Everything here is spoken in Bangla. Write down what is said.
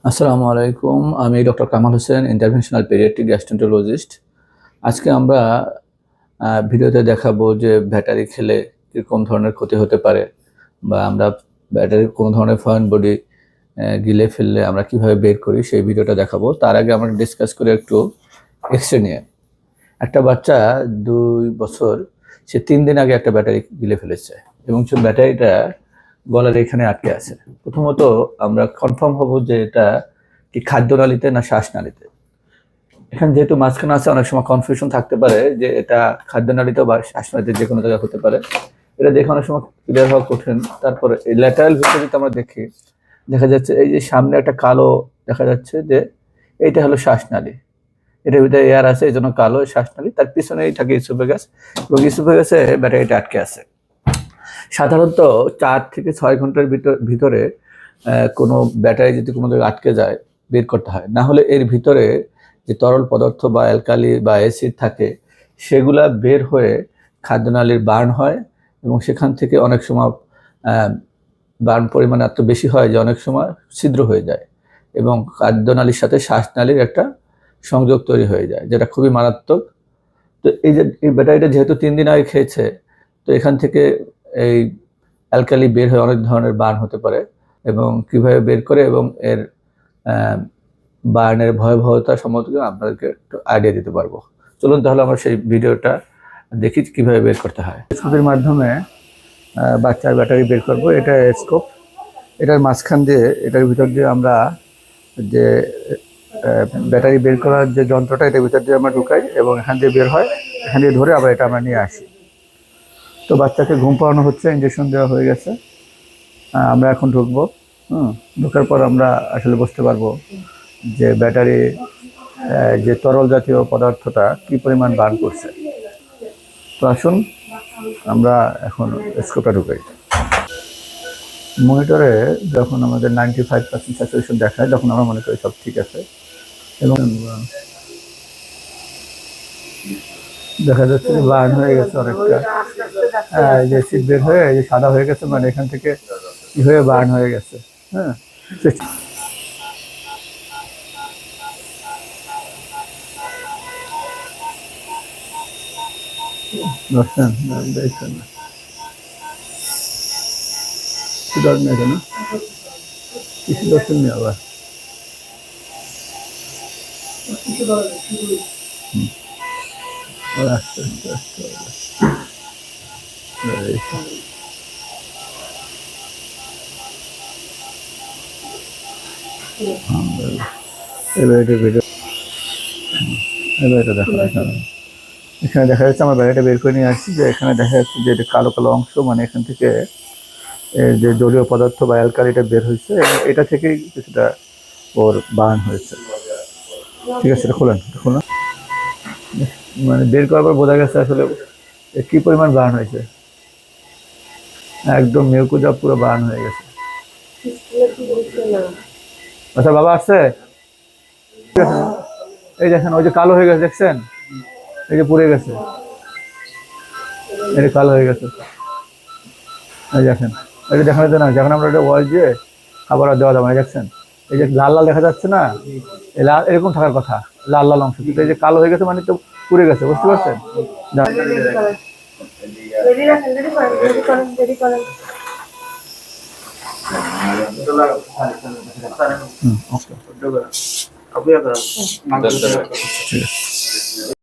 আসসালামু আলাইকুম। আমি doctor Kamal Hossain, interventional paediatric gastroenterologist. আজকে আমরা ভিডিওতে দেখাবো যে ব্যাটারি খেলে কীরকম ধরনের ক্ষতি হতে পারে, বা আমরা ব্যাটারির কোনো ধরনের ফরেন বডি গিলে ফেললে আমরা কিভাবে বের করি সেই ভিডিওটা দেখাবো। তার আগে আমরা ডিসকাস করি একটু এক্সরে নিয়ে। একটা বাচ্চা 2 বছর, সে 3 দিন আগে একটা ব্যাটারি গিলে ফেলেছে এবং সে ব্যাটারিটা গলার এখানে আটকে আছে। প্রথমত আমরা কনফার্ম হব যে এটা কি খাদ্যনালীতে না শ্বাসনালীতে। এখানে যেহেতু মাঝখানে আছে, অনেক সময় কনফিউশন থাকতে পারে যে এটা খাদ্যনালীতে বা শ্বাসনালীতে যে কোনো জায়গায় হতে পারে। এটা দেখে অনেক সময় ক্লিয়ার হওয়া কঠিন। তারপরে এই ল্যাটারাল ভিউতে যদি আমরা দেখি, দেখা যাচ্ছে এই যে সামনে একটা কালো দেখা যাচ্ছে যে এইটা হলো শ্বাসনালী, এটার ভিতরে এয়ার আছে, এই জন্য কালো শ্বাসনালী। তার পিছনেই থাকে ইসোফেগাস, এবং ইসোফেগাসে ব্যাটারিটা আটকে আছে। সাধারণত 4 থেকে 6 ঘন্টার ভিতরে কোনো ব্যাটারি যদি কোনো জায়গায় আটকে যায়, বের করতে হয়। না হলে এর ভিতরে যে তরল পদার্থ বা অ্যালকালি বা অ্যাসিড থাকে, সেগুলা বের হয়ে খাদ্যনালীর বার্ন হয়, এবং সেখান থেকে অনেক সময় বার্ন পরিমাণ এত বেশি হয় যে অনেক সময় ছিদ্র হয়ে যায়, এবং খাদ্যনালীর সাথে শ্বাসনালীর একটা সংযোগ তৈরি হয়ে যায়, যেটা খুবই মারাত্মক। তো এই ব্যাটারিটা যেহেতু 3 দিন আগে খেয়েছে, তো এখান থেকে এই অ্যালকালি বের হয়ে অনেক ধরনের বার্ন হতে পারে, এবং কিভাবে বের করে এবং এর বার্নের ভয়াবহতা সম্বন্ধে আপনাদেরকে একটু আইডিয়া দিতে পারবো। চলুন তাহলে আমরা সেই ভিডিওটা দেখি কিভাবে বের করতে হয়। স্কোপের মাধ্যমে বাচ্চার ব্যাটারি বের করব। এটা স্কোপ, এটার মাঝখান দিয়ে, এটার ভিতর দিয়ে আমরা যে ব্যাটারি বের করার যে যন্ত্রটা, এটার ভিতর দিয়ে আমরা ঢুকাই এবং এখান দিয়ে বের হয়। এখান দিয়ে ধরে আবার এটা আমরা নিয়ে আসি। তো বাচ্চাকে ঘুম পাড়ানো হচ্ছে, ইঞ্জেকশন দেওয়া হয়ে গেছে। আমরা এখন ঢুকবো। ঢোকার পর আমরা আসলে বুঝতে পারবো যে ব্যাটারি যে তরল জাতীয় পদার্থটা কি পরিমাণ বার্ন করছে। তো আসুন আমরা এখন স্কোপটা ঢুকাই। মনিটরে যখন আমাদের 95% স্যাচুরেশন দেখায়, তখন আমরা মনে করি সব ঠিক আছে, এবং দেখা যাচ্ছে যে বার্ন হয়ে গেছে অনেকটা। এই যে সিট বের হয়ে এই যে সাদা হয়ে গেছে, মানে এখান থেকে কি হয়ে বার্ন হয়ে গেছে। হ্যাঁ, দর্শন দেখছেন না, কি দরকার নেই, কেন কিছু দর্শন নেই আবার। আস্তে আস্তে আস্তে এবার এটা ভিডিও, এবার এটা দেখো। এখানে দেখা যাচ্ছে আমার ব্যাটারিটা বের করে নিয়ে আসছি, যে এখানে দেখা যাচ্ছে যে এটা কালো কালো অংশ, মানে এখান থেকে যে জলীয় পদার্থ বা অ্যালকালিটা বের হয়েছে, এবং এটা থেকেই কিছুটা ওর বার্ন হয়েছে। ঠিক আছে, এটা খোলেন, খোলেন। মানে বের করার পর বোঝা গেছে আসলে কি পরিমাণ বার্ন হয়েছে। একদম মিউকোজা পুরো বার্ন হয়ে গেছে। আচ্ছা বাবা আসছে, এই দেখেন ওই যে কালো হয়ে গেছে, দেখছেন এই যে পুড়ে গেছে, এটা কালো হয়ে গেছে। এই দেখেন, এটা দেখানো যায় না, যখন আমরা এটা ওয়াশ দিয়ে খাবার দেওয়া যাবে না, দেখছেন এই যে লাল লাল দেখা যাচ্ছে না, এই লাল এরকম থাকার কথা, লাল লাল অংশ, কিন্তু এই যে কালো হয়ে গেছে মানে তো পুড়ে গেছে, বুঝতে পারছেন? ওকে, ঠিক আছে।